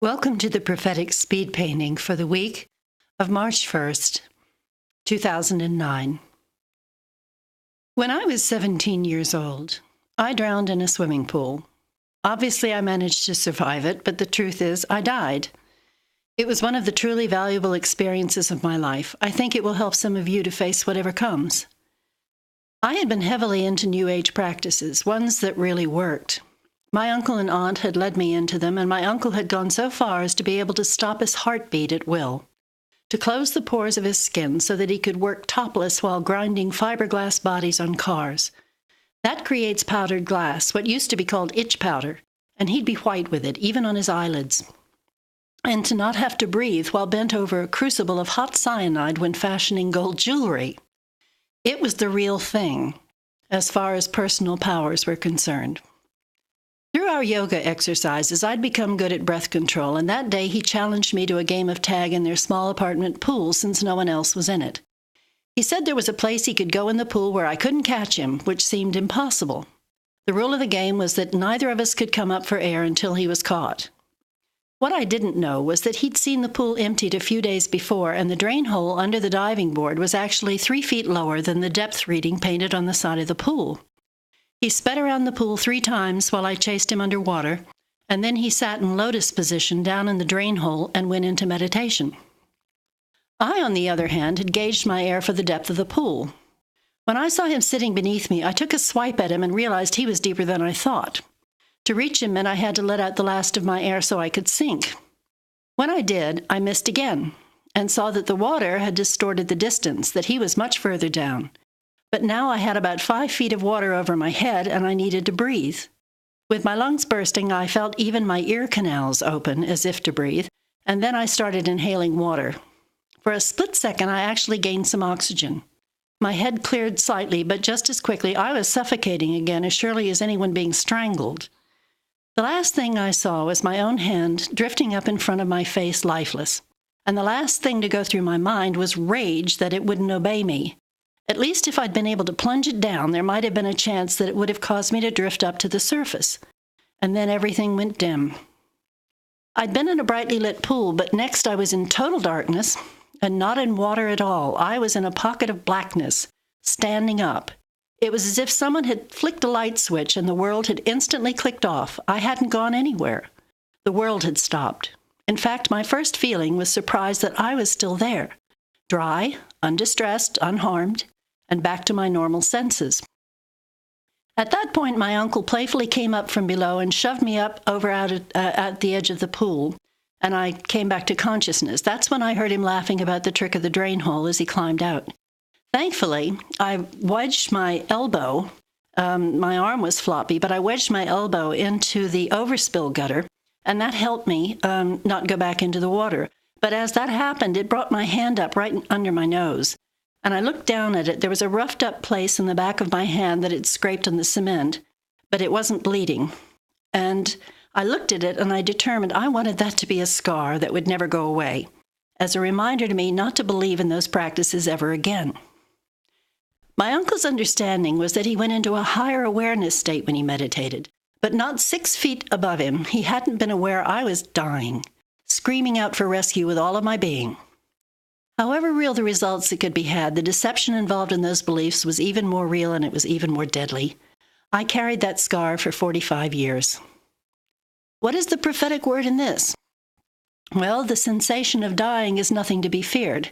Welcome to the Prophetic Speed Painting for the week of March 1st, 2009. When I was 17 years old, I drowned in a swimming pool. Obviously, I managed to survive it, but the truth is, I died. It was one of the truly valuable experiences of my life. I think it will help some of you to face whatever comes. I had been heavily into New Age practices, ones that really worked. My uncle and aunt had led me into them, and my uncle had gone so far as to be able to stop his heartbeat at will, to close the pores of his skin so that he could work topless while grinding fiberglass bodies on cars. That creates powdered glass, what used to be called itch powder, and he'd be white with it, even on his eyelids. And to not have to breathe while bent over a crucible of hot cyanide when fashioning gold jewelry. It was the real thing, as far as personal powers were concerned. Through our yoga exercises, I'd become good at breath control, and that day he challenged me to a game of tag in their small apartment pool since no one else was in it. He said there was a place he could go in the pool where I couldn't catch him, which seemed impossible. The rule of the game was that neither of us could come up for air until he was caught. What I didn't know was that he'd seen the pool emptied a few days before, and the drain hole under the diving board was actually 3 feet lower than the depth reading painted on the side of the pool. He sped around the pool 3 times while I chased him underwater, and then he sat in lotus position down in the drain hole and went into meditation. I, on the other hand, had gauged my air for the depth of the pool. When I saw him sitting beneath me, I took a swipe at him and realized he was deeper than I thought. To reach him meant I had to let out the last of my air so I could sink. When I did, I missed again, and saw that the water had distorted the distance, that he was much further down. But now I had about 5 feet of water over my head, and I needed to breathe. With my lungs bursting, I felt even my ear canals open, as if to breathe, and then I started inhaling water. For a split second, I actually gained some oxygen. My head cleared slightly, but just as quickly, I was suffocating again, as surely as anyone being strangled. The last thing I saw was my own hand drifting up in front of my face, lifeless. And the last thing to go through my mind was rage that it wouldn't obey me. At least if I'd been able to plunge it down, there might have been a chance that it would have caused me to drift up to the surface. And then everything went dim. I'd been in a brightly lit pool, but next I was in total darkness and not in water at all. I was in a pocket of blackness, standing up. It was as if someone had flicked a light switch and the world had instantly clicked off. I hadn't gone anywhere. The world had stopped. In fact, my first feeling was surprise that I was still there, dry, undistressed, unharmed, and back to my normal senses. At that point, my uncle playfully came up from below and shoved me up over out at the edge of the pool, and I came back to consciousness. That's when I heard him laughing about the trick of the drain hole as he climbed out. Thankfully, I wedged my elbow. My arm was floppy, but I wedged my elbow into the overspill gutter, and that helped me not go back into the water. But as that happened, it brought my hand up right under my nose. And I looked down at it. There was a roughed-up place in the back of my hand that had scraped on the cement, but it wasn't bleeding. And I looked at it, and I determined I wanted that to be a scar that would never go away, as a reminder to me not to believe in those practices ever again. My uncle's understanding was that he went into a higher awareness state when he meditated, but not 6 feet above him, he hadn't been aware I was dying, screaming out for rescue with all of my being. However real the results that could be had, the deception involved in those beliefs was even more real, and it was even more deadly. I carried that scar for 45 years. What is the prophetic word in this? Well, the sensation of dying is nothing to be feared.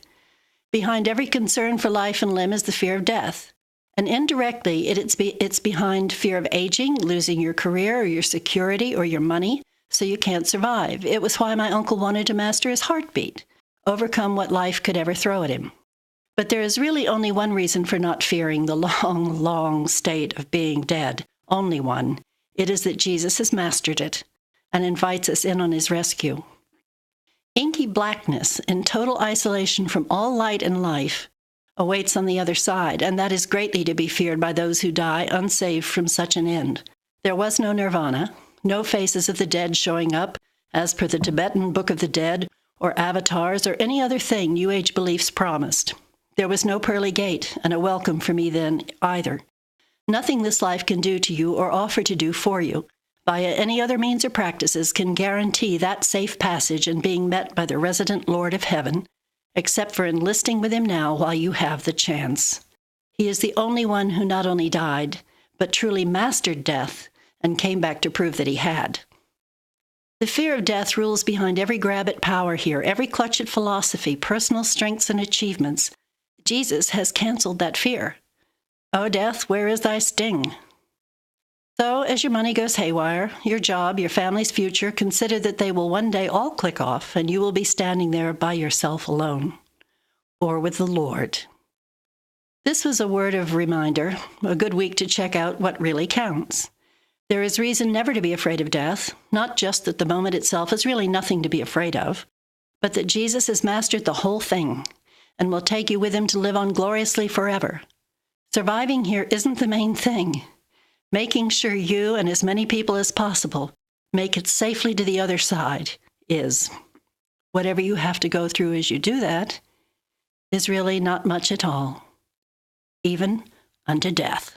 Behind every concern for life and limb is the fear of death. And indirectly, it's behind fear of aging, losing your career or your security or your money, so you can't survive. It was why my uncle wanted to master his heartbeat, overcome what life could ever throw at him. But there is really only one reason for not fearing the long, long state of being dead. Only one. It is that Jesus has mastered it and invites us in on his rescue. Inky blackness and total isolation from all light and life awaits on the other side, and that is greatly to be feared by those who die unsaved from such an end. There was no nirvana, no faces of the dead showing up, as per the Tibetan Book of the Dead, or avatars, or any other thing New Age beliefs promised. There was no pearly gate, and a welcome for me then either. Nothing this life can do to you or offer to do for you. via any other means or practices can guarantee that safe passage and being met by the resident Lord of heaven, except for enlisting with him now while you have the chance. He is the only one who not only died, but truly mastered death and came back to prove that he had. The fear of death rules behind every grab at power here, every clutch at philosophy, personal strengths, and achievements. Jesus has canceled that fear. O death, where is thy sting? So, as your money goes haywire, your job, your family's future, consider that they will one day all click off, and you will be standing there by yourself alone, or with the Lord. This was a word of reminder, a good week to check out what really counts. There is reason never to be afraid of death, not just that the moment itself is really nothing to be afraid of, but that Jesus has mastered the whole thing and will take you with him to live on gloriously forever. Surviving here isn't the main thing. Making sure you and as many people as possible make it safely to the other side is. Whatever you have to go through as you do that is really not much at all, even unto death.